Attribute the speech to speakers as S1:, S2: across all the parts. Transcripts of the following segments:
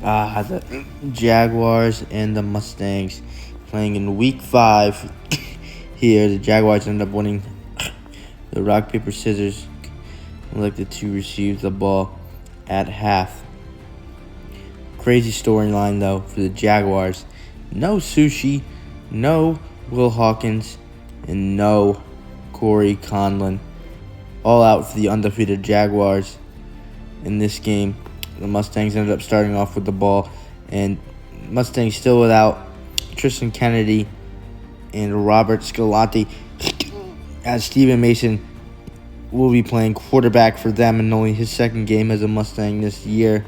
S1: The Jaguars and the Mustangs playing in week 5 here. The Jaguars end up winning the rock, paper, scissors, elected to receive the ball at half. Crazy storyline, though, for the Jaguars. No Sushi, no Will Hawkins, and no Corey Conlon. All out for the undefeated Jaguars in this game. The Mustangs ended up starting off with the ball, and Mustangs still without Tristan Kennedy and Robert Scalante, as Steven Mason will be playing quarterback for them in only his second game as a Mustang this year.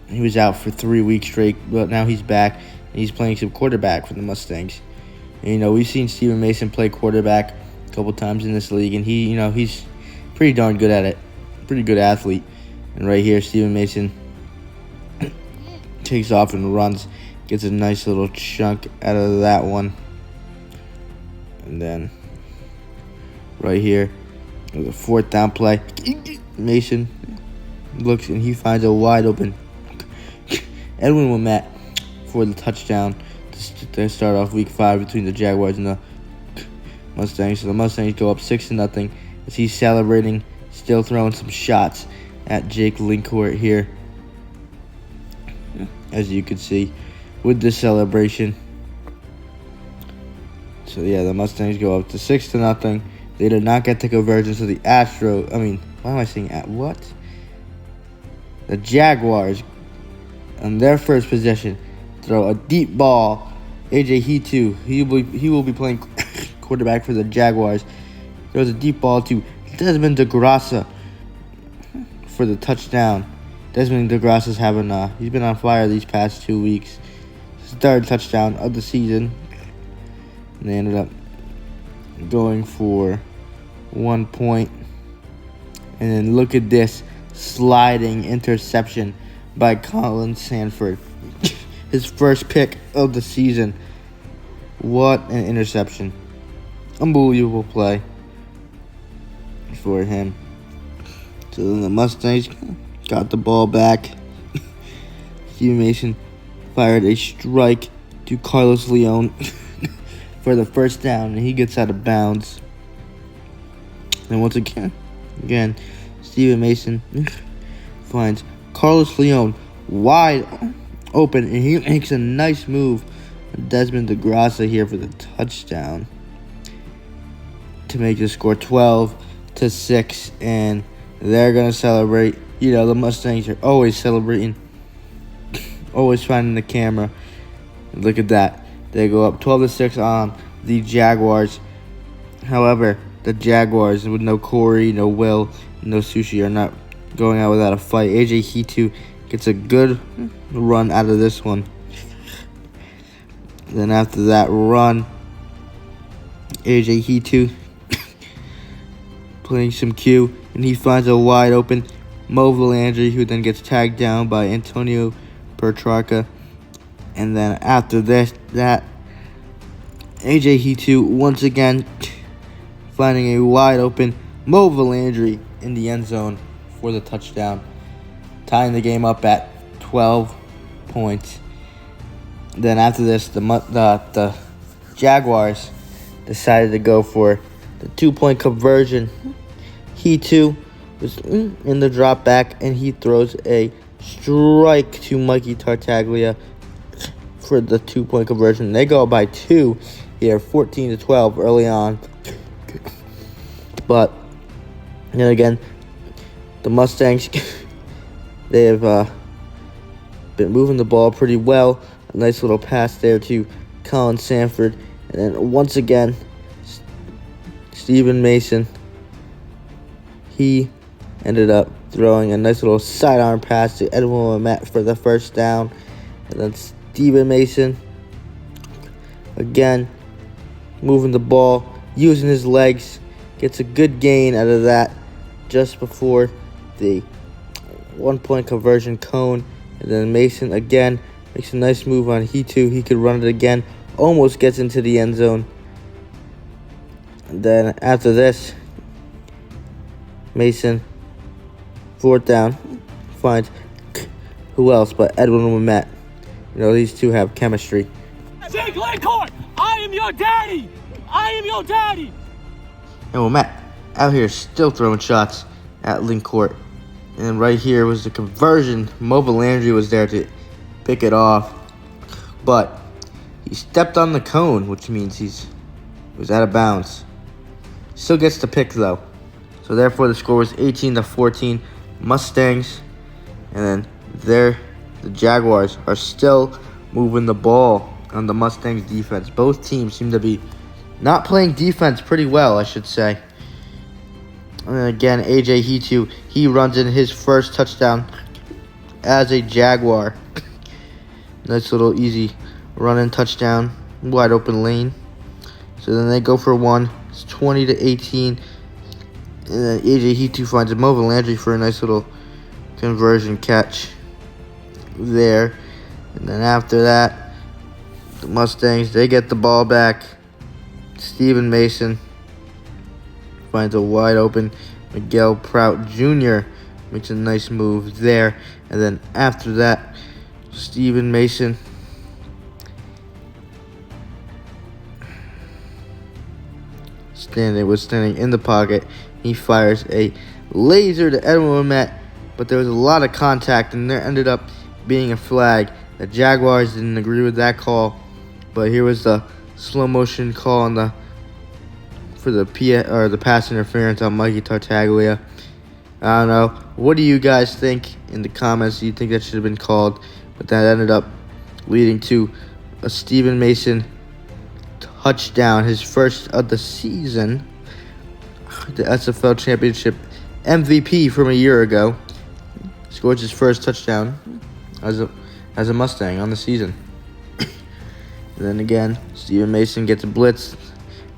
S1: He was out for 3 weeks straight, but now he's back, and he's playing some quarterback for the Mustangs. And, we've seen Steven Mason play quarterback a couple times in this league, and he's pretty darn good at it. Pretty good athlete. And right here, Steven Mason takes off and runs, gets a nice little chunk out of that one. And then right here, with a 4th down play, Mason looks and he finds a wide open Edwin Wimet for the touchdown to start off week 5 between the Jaguars and the Mustangs. So the Mustangs go up 6-0 as he's celebrating, still throwing some shots at Jake Lincourt here, as you can see with this celebration. So yeah, the Mustangs go up to 6-0. They did not get the conversion, so the the Jaguars on their first possession throw a deep ball. AJ he will be playing quarterback for the Jaguars. Throws a deep ball to Desmond DeGrasse for the touchdown. Desmond DeGrasse's he's been on fire these past 2 weeks. His 3rd touchdown of the season. And they ended up going for 1 point. And then look at this sliding interception by Colin Sanford. His first pick of the season. What an interception. Unbelievable play for him. So then the Mustangs got the ball back. Steven Mason fired a strike to Carlos Leon for the first down, and he gets out of bounds. And once again, Steven Mason finds Carlos Leon wide open, and he makes a nice move on Desmond DeGrasse here for the touchdown to make the score 12-6, and they're going to celebrate. The Mustangs are always celebrating, always finding the camera. And look at that. They go up 12-6 on the Jaguars. However, the Jaguars, with no Corey, no Will, no Sushi, are not going out without a fight. AJ Hitu gets a good run out of this one. Then after that run, AJ Hitu playing some Q, and he finds a wide open Mo Valandry, who then gets tagged down by Antonio Petrarca. And then after that, AJ Hitu once again finding a wide open Mo Valandry in the end zone for the touchdown, tying the game up at 12 points. Then after this, the Jaguars decided to go for the 2-point conversion. He too was in the drop back, and he throws a strike to Mikey Tartaglia for the 2-point conversion. They go by 2 here, 14-12 early on. But then again, the Mustangs, they have been moving the ball pretty well. A nice little pass there to Colin Sanford. And then once again, Steven Mason, he ended up throwing a nice little sidearm pass to Edwin Wimet for the first down. And then Steven Mason, again, moving the ball, using his legs, gets a good gain out of that just before the 1-point conversion cone. And then Mason again makes a nice move on Hitu. He could run it again, almost gets into the end zone. And then after this, Mason, 4th down, finds who else but Edwin and Matt. These two have chemistry.
S2: Jake Lincourt, I am your daddy. I am your daddy.
S1: And Matt out here still throwing shots at Lincourt. And right here was the conversion. Mobile Landry was there to pick it off. But he stepped on the cone, which means he was out of bounds. Still gets the pick, though. So therefore, the score was 18-14. Mustangs. And then the Jaguars are still moving the ball on the Mustangs defense. Both teams seem to be not playing defense pretty well, I should say. And then again, A.J. Hitu, he runs in his first touchdown as a Jaguar. Nice little easy run-in touchdown, wide open lane. So then they go for one. It's 20-18. And then A.J. Hitu finds a Mobile Landry for a nice little conversion catch there. And then after that, the Mustangs, they get the ball back. Steven Mason finds a wide open Miguel Prout Jr. Makes a nice move there. And then after that, Steven Mason standing in the pocket. He fires a laser to Edwin Matt, but there was a lot of contact, and there ended up being a flag. The Jaguars didn't agree with that call, but here was the slow motion call on for the pass interference on Mikey Tartaglia. I don't know. What do you guys think in the comments? Do you think that should have been called? But that ended up leading to a Steven Mason touchdown, his first of the season. The SFL Championship MVP from a year ago. Scores his first touchdown as a Mustang on the season. And then again, Steven Mason gets a blitz.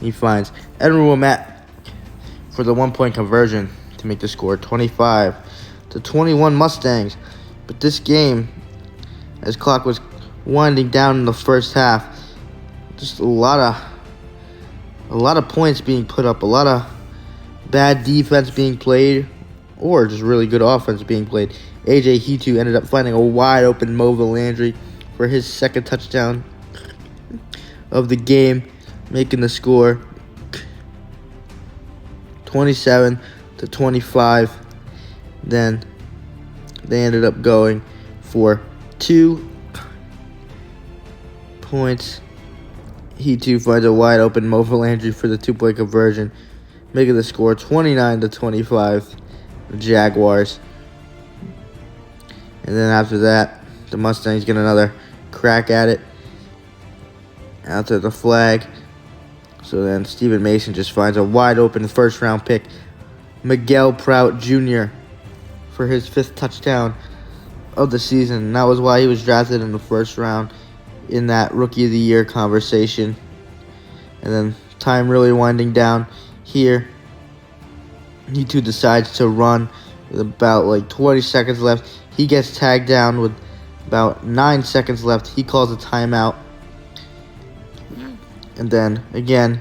S1: He finds Edwin Wilmette for the 1-point conversion to make the score 25-21 Mustangs. But this game, as clock was winding down in the first half, just a lot of points being put up, a lot of bad defense being played, or just really good offense being played. A.J. Hitu ended up finding a wide open Mobile Landry for his second touchdown of the game, making the score 27-25. Then they ended up going for 2 points. Hitu finds a wide open Mobile Landry for the 2-point conversion, making the score 29-25. The Jaguars. And then after that, the Mustangs get another crack at it after the flag. So then Steven Mason just finds a wide open first-round pick, Miguel Prout Jr., for his 5th touchdown of the season. And that was why he was drafted in the first round in that Rookie of the Year conversation. And then time really winding down here. He too decides to run with about 20 seconds left. He gets tagged down with about 9 seconds left. He calls a timeout. And then, again,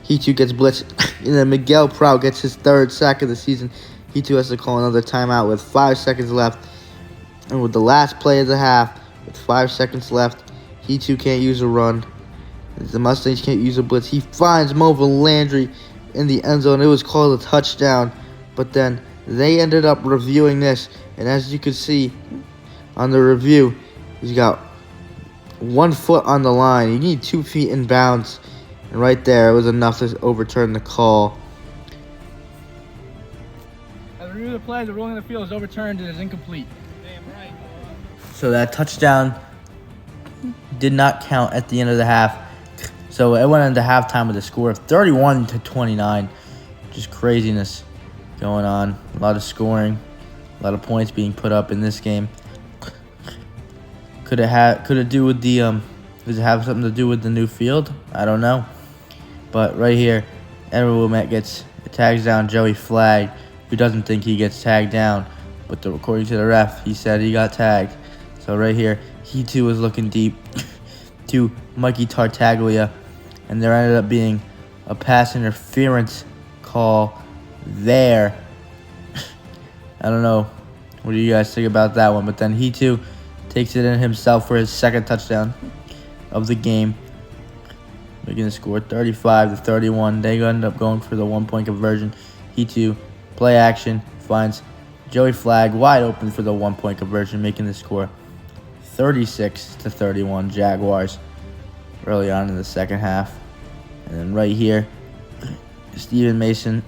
S1: he too gets blitzed. And then Miguel Prout gets his 3rd sack of the season. He too has to call another timeout with 5 seconds left. And with the last play of the half, with 5 seconds left, he too can't use a run. The Mustangs can't use a blitz. He finds Mobile Landry in the end zone. It was called a touchdown. But then they ended up reviewing this. And as you can see on the review, he's got 1 foot on the line. You need 2 feet in bounds. And right there, it was enough to overturn the call.
S2: As a review of the play, the ruling of the field is overturned and is incomplete. Damn right.
S1: So that touchdown did not count at the end of the half. So it went into halftime with a score of 31-29. Just craziness going on. A lot of scoring. A lot of points being put up in this game. Could it have something to do with the new field? I don't know. But right here, Edwin Wilmette tags down Joey Flagg, who doesn't think he gets tagged down. But according to the ref, he said he got tagged. So right here, he too was looking deep to Mikey Tartaglia. And there ended up being a pass interference call there. I don't know What do you guys think about that one? But then he too takes it in himself for his second touchdown of the game, making the score 35-31. They end up going for the 1-point conversion. He too, play action, finds Joey Flagg wide open for the 1-point conversion, making the score 36-31 Jaguars early on in the second half. And then right here, Steven Mason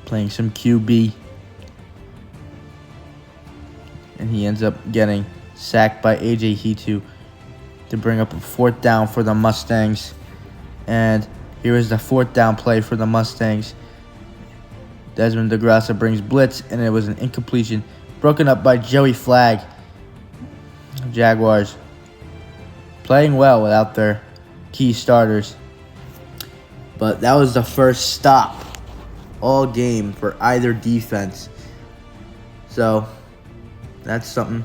S1: playing some QB. And he ends up getting sacked by A.J. Hetu to bring up a 4th down for the Mustangs. And here is the 4th down play for the Mustangs. Desmond DeGrasse brings blitz, and it was an incompletion, broken up by Joey Flagg. Jaguars playing well without their key starters. But that was the first stop all game for either defense. So that's something.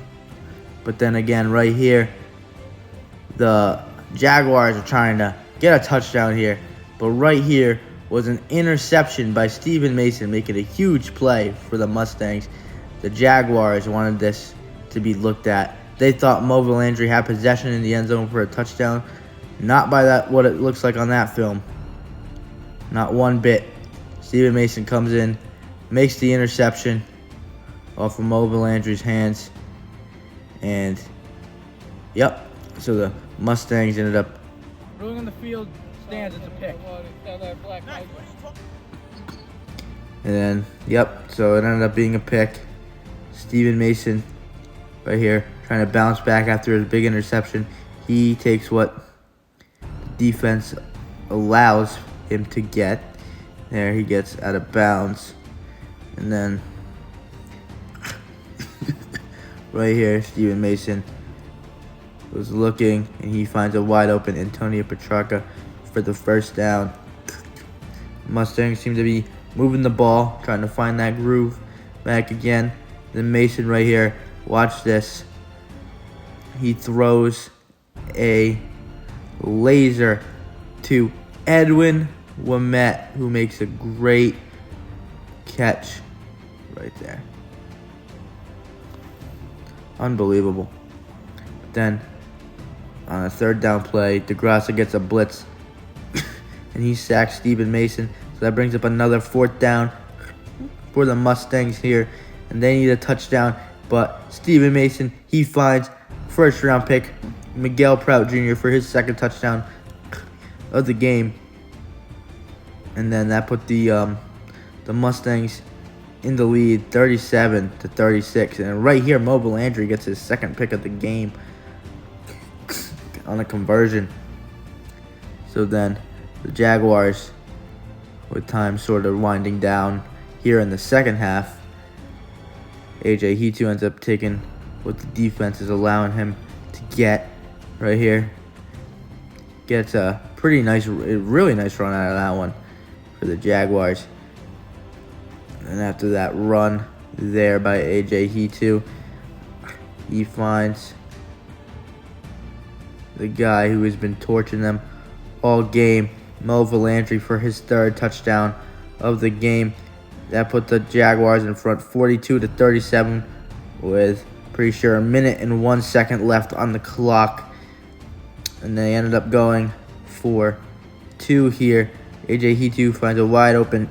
S1: But then again, right here, the Jaguars are trying to get a touchdown here. But right here was an interception by Steven Mason, making a huge play for the Mustangs. The Jaguars wanted this to be looked at. They thought Mo Landry had possession in the end zone for a touchdown. Not by that what it looks like on that film. Not one bit. Steven Mason comes in, makes the interception off of Mo Landry's hands. And, yep, so the Mustangs ended up...
S2: Ruling on the field stands, it's a pick.
S1: And then, yep, so it ended up being a pick. Steven Mason right here trying to bounce back after his big interception. He takes what the defense allows him to get. There, he gets out of bounds. And then right here, Steven Mason was looking, and he finds a wide open Antonio Petrarca for the 1st down. Mustangs seem to be moving the ball, trying to find that groove back again. Then Mason right here, watch this. He throws a laser to Edwin Wemett, who makes a great catch right there. Unbelievable. Then on a 3rd down play, DeGrasse gets a blitz and he sacks Steven Mason. So that brings up another 4th down for the Mustangs here. And they need a touchdown. But Steven Mason, he finds 1st round pick Miguel Prout Jr. for his 2nd touchdown of the game. And then that put the Mustangs in the lead 37-36. And right here, Mo Landry gets his 2nd pick of the game on a conversion. So then the Jaguars, with time sort of winding down here in the second half, A.J. Hetu ends up taking what the defense is allowing him to get right here. Gets a really nice run out of that one for the Jaguars. And after that run there by A.J. Hetu, he finds the guy who has been torching them all game, Mo Landry, for his 3rd touchdown of the game. That put the Jaguars in front 42-37 with, pretty sure, 1 minute and 1 second left on the clock. And they ended up going for 2 here. A.J. Hetu finds a wide open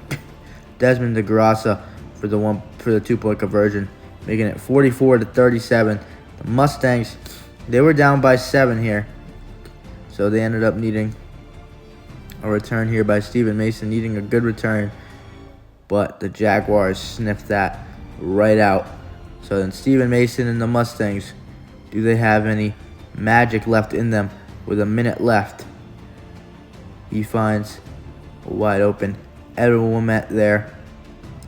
S1: Desmond DeGrasse for the 2-point conversion, making it 44-37. The Mustangs, they were down by 7 here. So they ended up needing a return here by Steven Mason, needing a good return. But the Jaguars sniffed that right out. So then Steven Mason and the Mustangs, do they have any magic left in them with a minute left? He finds a wide open Edwin Wemett there.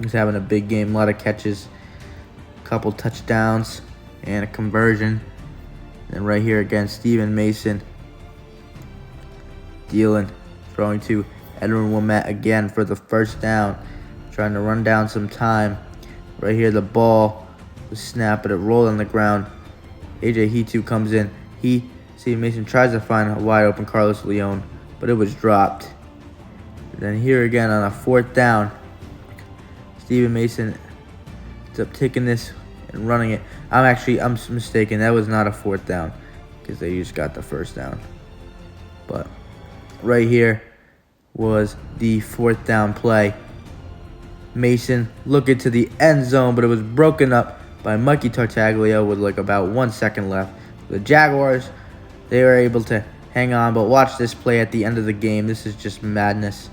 S1: He's having a big game, a lot of catches, a couple touchdowns, and a conversion. And right here again, Steven Mason dealing, throwing to Edwin Wemett again for the 1st down, trying to run down some time. Right here, the ball was snapped, but it rolled on the ground. A.J. Hetu comes in. Steven Mason tries to find a wide open Carlos Leon, but it was dropped. And then here again on a 4th down, Steven Mason ends up taking this and running it. I'm mistaken. That was not a 4th down because they just got the 1st down. But right here was the 4th down play. Mason looking to the end zone, but it was broken up by Mikey Tartaglia with like about 1 second left. The Jaguars, they were able to hang on, but watch this play at the end of the game. This is just madness.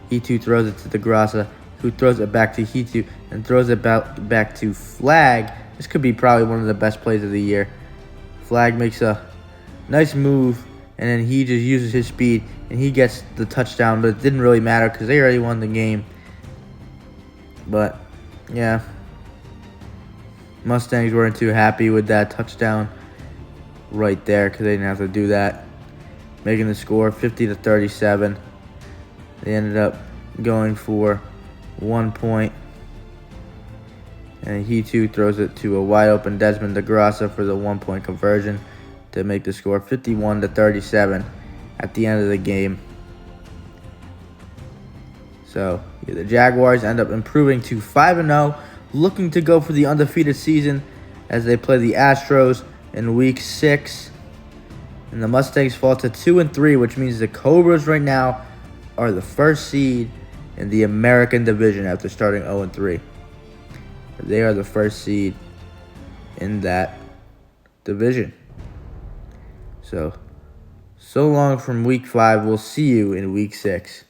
S1: He2 throws it to DeGrasse, who throws it back to He2 and throws it back to Flag. This could be probably one of the best plays of the year. Flag makes a nice move, and then he just uses his speed, and he gets the touchdown, but it didn't really matter because they already won the game. But, yeah, Mustangs weren't too happy with that touchdown right there because they didn't have to do that. Making the score 50-37. They ended up going for 1 point. And He2 throws it to a wide open Desmond DeGrasse for the 1-point conversion to make the score 51-37 at the end of the game. So yeah, the Jaguars end up improving to 5-0, looking to go for the undefeated season as they play the Astros in Week 6. And the Mustangs fall to 2-3, which means the Cobras right now are the 1st seed in the American Division after starting 0-3. They are the 1st seed in that division. So long from Week 5. We'll see you in Week 6.